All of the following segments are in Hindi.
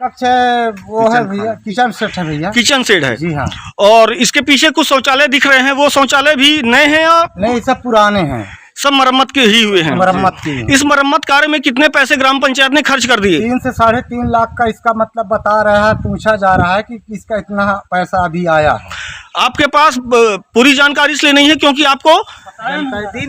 पक्ष है वो है भैया, किचन सेट है भैया। किचन सेट है जी हाँ। और इसके पीछे कुछ शौचालय दिख रहे हैं, वो शौचालय भी नए हैं या नहीं, सब पुराने हैं, सब मरम्मत के ही हुए हैं? मरम्मत की। इस मरम्मत कार्य में कितने पैसे ग्राम पंचायत ने खर्च कर दिए? 3 से 3.5 लाख का इसका मतलब बता रहा है, पूछा जा रहा है कि इसका इतना पैसा अभी आया है। आपके पास पूरी जानकारी इसलिए नहीं है क्योंकि आपको जानकारी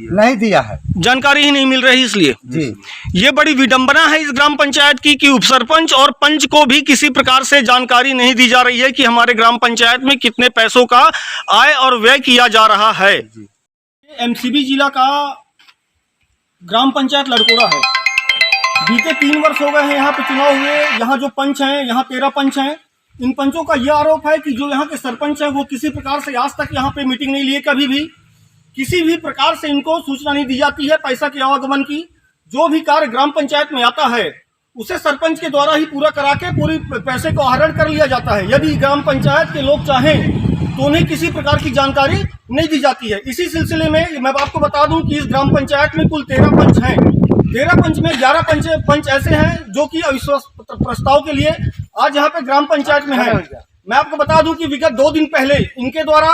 नहीं दिया है, जानकारी ही नहीं मिल रही, इसलिए जी। ये बड़ी विडंबना है इस ग्राम पंचायत की कि उपसरपंच और पंच को भी किसी प्रकार से जानकारी नहीं दी जा रही है कि हमारे ग्राम पंचायत में कितने पैसों का आय और व्यय किया जा रहा है। एमसीबी जिला का ग्राम पंचायत लड़कोड़ा है। बीते 3 वर्ष हो गए हैं यहाँ पे चुनाव हुए। यहाँ जो पंच हैं, यहाँ 13 पंच हैं। इन पंचों का यह आरोप है कि जो यहाँ के सरपंच हैं वो किसी प्रकार से आज तक यहाँ पे मीटिंग नहीं लिए, कभी भी किसी भी प्रकार से इनको सूचना नहीं दी जाती है पैसा के आवागमन की। जो भी कार्य ग्राम पंचायत में आता है उसे सरपंच के द्वारा ही पूरा करा के पूरी पैसे को आहरण कर लिया जाता है। यदि ग्राम पंचायत के लोग चाहें तो उन्हें किसी प्रकार की जानकारी नहीं दी जाती है। इसी सिलसिले में मैं आपको बता दूं कि इस ग्राम पंचायत में कुल 13 पंच हैं। 13 पंच में 11 पंच ऐसे हैं जो कि अविश्वास प्रस्ताव के लिए आज यहाँ पे ग्राम पंचायत में हैं। मैं आपको बता दूं कि विगत 2 दिन पहले इनके द्वारा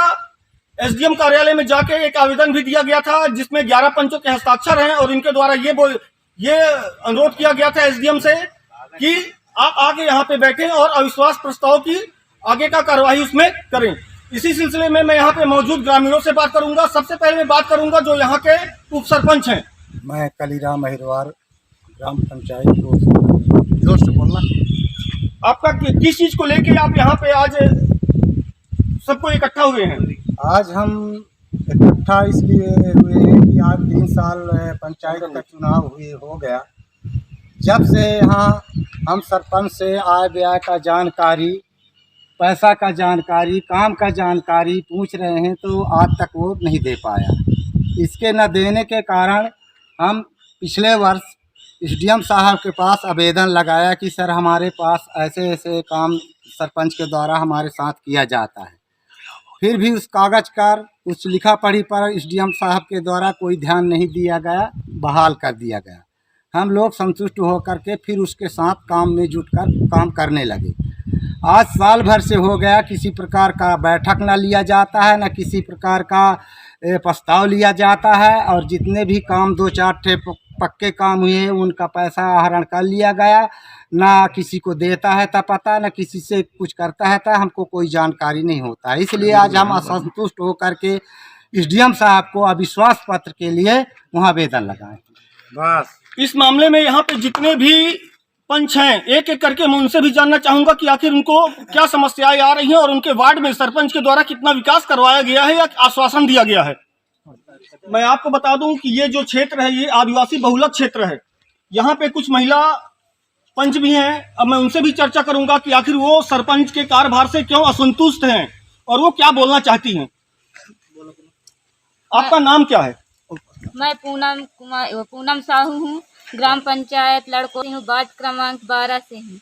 एसडीएम कार्यालय में जाके एक आवेदन भी दिया गया था जिसमें 11 पंचों के हस्ताक्षर हैं और इनके द्वारा ये अनुरोध किया गया था एसडीएम से कि आप आके यहाँ पे बैठें और अविश्वास प्रस्ताव की आगे का कार्यवाही उसमें करें। इसी सिलसिले में मैं यहाँ पे मौजूद ग्रामीणों से बात करूंगा। सबसे पहले मैं बात करूंगा जो यहाँ के उप सरपंच हैं। मैं कलीराम अहिरवार, ग्राम पंचायत को जोर से बोलना। आपका किस चीज को लेके आप यहाँ पे आज सबको इकट्ठा हुए हैं? आज हम इकट्ठा इसलिए हुए हैं कि आज 3 साल पंचायत का चुनाव हो गया। जब से यहाँ हम सरपंच से आय व्यय का जानकारी, पैसा का जानकारी, काम का जानकारी पूछ रहे हैं तो आज तक वो नहीं दे पाया। इसके न देने के कारण हम पिछले वर्ष एसडीएम साहब के पास आवेदन लगाया कि सर हमारे पास ऐसे ऐसे काम सरपंच के द्वारा हमारे साथ किया जाता है। फिर भी उस कागज का कुछ लिखा पढ़ी पर एसडीएम साहब के द्वारा कोई ध्यान नहीं दिया गया, बहाल कर दिया गया। हम लोग संतुष्ट होकर के फिर उसके साथ काम में जुटकर काम करने लगे। आज साल भर से हो गया, किसी प्रकार का बैठक न लिया जाता है, न किसी प्रकार का प्रस्ताव लिया जाता है और जितने भी काम 2-4 पक्के काम हुए उनका पैसा आहरण कर लिया गया। ना किसी को देता है था पता, न किसी से कुछ करता है था, हमको कोई जानकारी नहीं होता है। इसलिए आज हम असंतुष्ट होकर के एसडीएम साहब को अविश्वास पत्र के लिए वहाँ आवेदन लगाए। बस इस मामले में यहाँ पे जितने भी पंच हैं एक एक करके मैं उनसे भी जानना चाहूंगा कि आखिर उनको क्या समस्याएं आ रही हैं और उनके वार्ड में सरपंच के द्वारा कितना विकास करवाया गया है या आश्वासन दिया गया है। मैं आपको बता दूं कि ये जो क्षेत्र है ये आदिवासी बहुलक क्षेत्र है। यहाँ पे कुछ महिला पंच भी हैं। अब मैं उनसे भी चर्चा करूंगा कि आखिर वो सरपंच के कार्यभार से क्यों असंतुष्ट हैं और वो क्या बोलना चाहती हैं। आपका नाम क्या है? मैं पूनम साहू हूँ, ग्राम पंचायत लड़कों हूँ, वार्ड क्रमांक 12 से हूँ।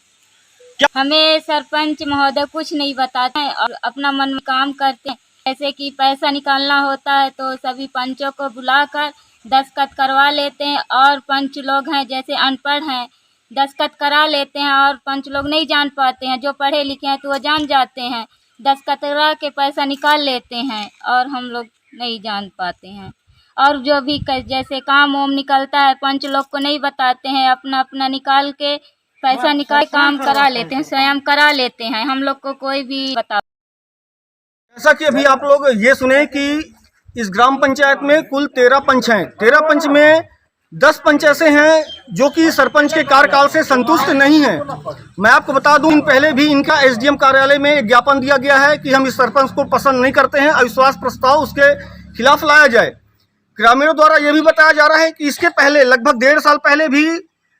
हमें सरपंच महोदय कुछ नहीं बताते हैं और अपना मन में काम करते हैं। जैसे कि पैसा निकालना होता है तो सभी पंचों को बुलाकर दस्तखत करवा लेते हैं और पंच लोग हैं जैसे अनपढ़ हैं दस्तखत करा लेते हैं और पंच लोग नहीं जान पाते हैं। जो पढ़े लिखे हैं तो वो जान जाते हैं, दस्तखत करा के पैसा निकाल लेते हैं और हम लोग नहीं जान पाते हैं। और जो भी जैसे काम वाम निकलता है पंच लोग को नहीं बताते हैं, अपना अपना निकाल के पैसा निकाल काम करा लेते हैं, स्वयं करा लेते हैं, हम लोग को कोई भी बता। जैसा कि अभी आप लोग ये सुने कि इस ग्राम पंचायत में कुल 13 पंच हैं। 13 पंच में 10 पंच ऐसे हैं जो कि सरपंच के कार्यकाल से संतुष्ट नहीं हैं। मैं आपको बता दूं पहले भी इनका एसडीएम कार्यालय में ज्ञापन दिया गया है कि हम इस सरपंच को पसंद नहीं करते हैं, अविश्वास प्रस्ताव उसके खिलाफ लाया जाए। ग्रामीणों द्वारा यह भी बताया जा रहा है कि इसके पहले लगभग 1.5 साल पहले भी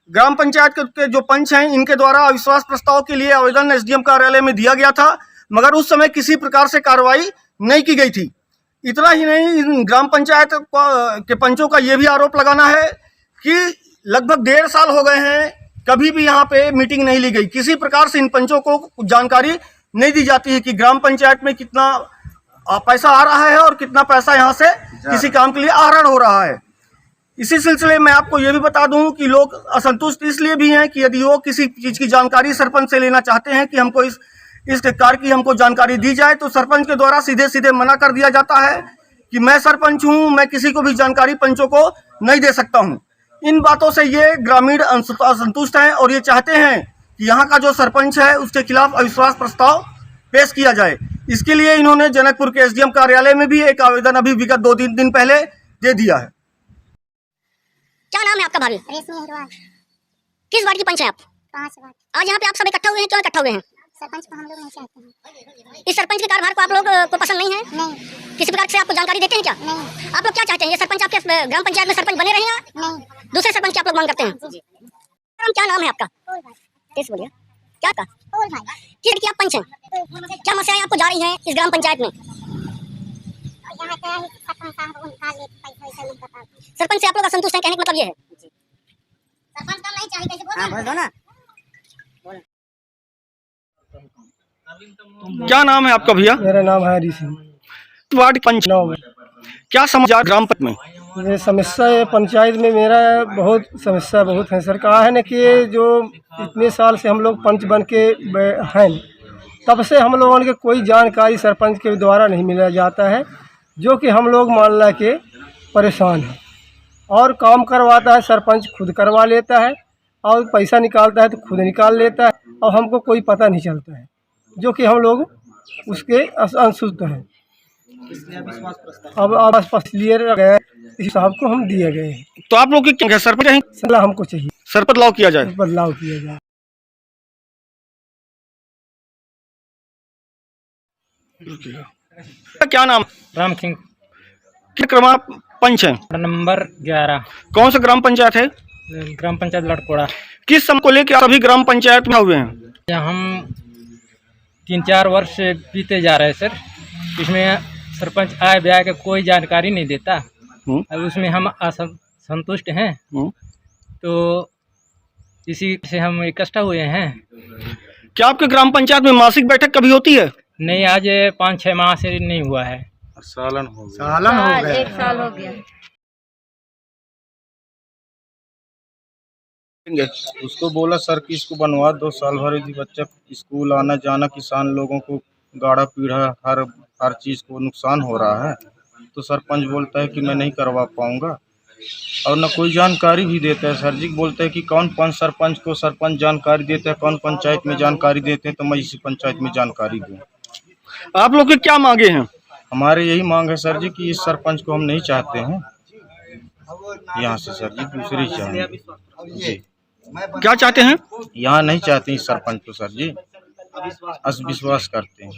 ग्राम पंचायत के जो पंच हैं इनके द्वारा अविश्वास प्रस्ताव के लिए आवेदन एसडीएम कार्यालय में दिया गया था, मगर उस समय किसी प्रकार से कार्रवाई नहीं की गई थी। इतना ही नहीं, ग्राम पंचायत के पंचों का ये भी आरोप लगाना है कि लगभग 1.5 साल हो गए हैं, कभी भी यहाँ पे मीटिंग नहीं ली गई। किसी प्रकार से इन पंचों को जानकारी नहीं दी जाती है कि ग्राम पंचायत में कितना पैसा आ रहा है और कितना पैसा यहाँ से किसी काम के लिए आहरण हो रहा है। इसी सिलसिले में आपको ये भी बता दूं कि लोग असंतुष्ट इसलिए भी हैं कि यदि वो किसी चीज की जानकारी सरपंच से लेना चाहते हैं कि हमको इस कार्य की हमको जानकारी दी जाए, तो सरपंच के द्वारा सीधे सीधे मना कर दिया जाता है कि मैं सरपंच हूं, मैं किसी को भी जानकारी पंचों को नहीं दे सकता हूं। इन बातों से ये ग्रामीण असंतुष्ट हैं और ये चाहते हैं कि यहाँ का जो सरपंच है उसके खिलाफ अविश्वास प्रस्ताव पेश किया जाए। इसके लिए इन्होंने जनकपुर के एसडीएम कार्यालय में भी एक आवेदन अभी विगत 2-3 दिन पहले दे दिया है। क्या नाम है आपका भाभी? रेशमी अग्रवाल। किस वार्ड की पंच है आप? 5 वार्ड। आज यहाँ पे आप सब इकट्ठा हुए हैं, क्यों इकट्ठा हुए हैं? सरपंच को हम लोग नहीं चाहते हैं। इस सरपंच के कार्यभार को आप लोग को पसंद नहीं है? नहीं किसी प्रकार से आपको जानकारी देते हैं क्या? नहीं आप लोग क्या चाहते हैं, ये सरपंच आपके ग्राम पंचायत में सरपंच बने रहे या नहीं। दूसरे सरपंच की आप लोग मांग करते हैं? क्या नाम है आपका? और भाई किस बोलिए क्या का और भाई किस की आप पंच हैं? क्या समस्याएं आपको जा रही हैं इस ग्राम पंचायत में? यहाँ क्या है, सरपंच साहब को निकाल ले, पैसा वैसा नहीं बता। सरपंच से आप लोग असंतुष्ट हैं, कहने का मतलब ये है? सरपंच काम नहीं चाहिए, कैसे बोल बोल दो ना। क्या नाम है आपका भैया? मेरा नाम है हरी सिंह। वार्ड पंच, 9 में। क्या समाचार ग्राम पंचायत में? ये समस्या है पंचायत में, मेरा बहुत समस्या बहुत है सर। कहा है ना कि ये जो इतने साल से हम लोग पंच बन के हैं, तब से हम लोगों के कोई जानकारी सरपंच के द्वारा नहीं मिला जाता है, जो कि हम लोग मान ला के परेशान हैं। और काम करवाता है सरपंच, खुद करवा लेता है, और पैसा निकालता है तो खुद निकाल लेता है, और हमको कोई पता नहीं चलता है, जो कि हम लोग उसके असंतुष्ट हैं। अब आसपास लिए गए, इस साहब को हम दिए गए हैं। तो आप लोग की क्या सरपंच हैं? सलाह हमको चाहिए, सरपंच लाओ किया जाए। बदलाव किया जाए। क्या नाम? राम सिंह, किस क्रमांक पंच हैं? नंबर 11, कौन सा ग्राम पंचायत है? ग्राम पंचायत लड़कोड़ा। किस सम को लेकर आप अभी ग्राम पंचायत में हुए हैं? हम 3-4 वर्ष बीते जा रहे हैं सर। इसमें सरपंच आए ब्याह के कोई जानकारी नहीं देता। अब उसमें हम असंतुष्ट हैं, तो इसी से हम इकट्ठा हुए हैं। क्या आपके ग्राम पंचायत में मासिक बैठक कभी होती है? नहीं, आज 5-6 माह से नहीं हुआ है। सालन हो गया। 1 साल हो गया। उसको बोला सर कि इसको बनवा 2 साल भर यदि बच्चा स्कूल आना जाना, किसान लोगों को गाड़ा पीढ़ा हर चीज़ को नुकसान हो रहा है, तो सरपंच बोलता है कि मैं नहीं करवा पाऊंगा, और न कोई जानकारी भी देता है। सर जी बोलते हैं कि कौन सरपंच को सरपंच जानकारी देता है, कौन पंचायत में जानकारी देते हैं, तो मैं इसी पंचायत में जानकारी दूँ। आप लोग के क्या मांगे हैं? हमारे यही मांग है सर जी कि इस सरपंच को हम नहीं चाहते हैं यहाँ से सर जी, दूसरी चाहिए जी। क्या चाहते हैं? यहाँ नहीं चाहते इस सरपंच को सर जी, अविश्वास करते हैं।